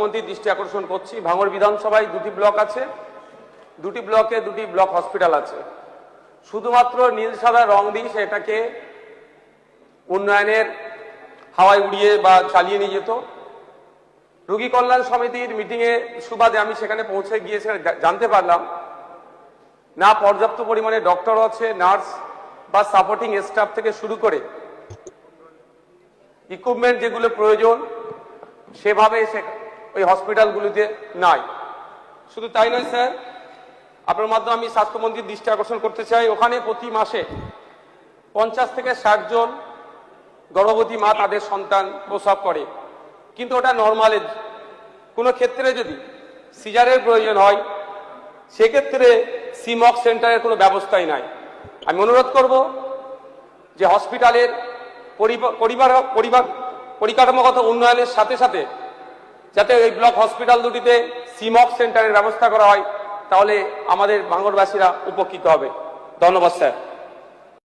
স্বাস্থ্যমন্ত্রীর দৃষ্টি আকর্ষণ করছি, ভাঙড় বিধানসভায় দুটি ব্লক আছে, দুটি ব্লকে দুটি ব্লক হসপিটাল আছে। শুধুমাত্র নীল সাদা রং দিয়ে সেটাকে উন্নয়নের হাওয়ায় উড়িয়ে বা চালিয়ে নিয়ে যেত। রোগী কল্যাণ সমিতির মিটিংয়ে সুবাদে আমি সেখানে পৌঁছে গিয়ে জানতে পারলাম না পর্যাপ্ত পরিমাণে ডক্টর আছে, নার্স বা সাপোর্টিং স্টাফ থেকে শুরু করে ইকুইপমেন্ট যেগুলো প্রয়োজন সেভাবে ওই হসপিটালগুলিতে নাই। শুধু তাই নয় স্যার, আপনার মাধ্যমে আমি স্বাস্থ্যমন্ত্রীর দৃষ্টি আকর্ষণ করতে চাই, ওখানে প্রতি মাসে 50 থেকে 60 জন গর্ভবতী মা তাদের সন্তান প্রসব করে, কিন্তু ওটা নর্মালের। কোনো ক্ষেত্রে যদি সিজারের প্রয়োজন হয় সেক্ষেত্রে সিমক সেন্টারের কোনো ব্যবস্থাই নাই। আমি অনুরোধ করব যে হসপিটালের পরিকাঠামোগত উন্নয়নের সাথে সাথে যাতে এই ব্লক হসপিটাল দুটিতে সিমক সেন্টারের ব্যবস্থা করা হয়, তাহলে আমাদের ভাঙড়বাসীরা উপকৃত হবে। ধন্যবাদ স্যার।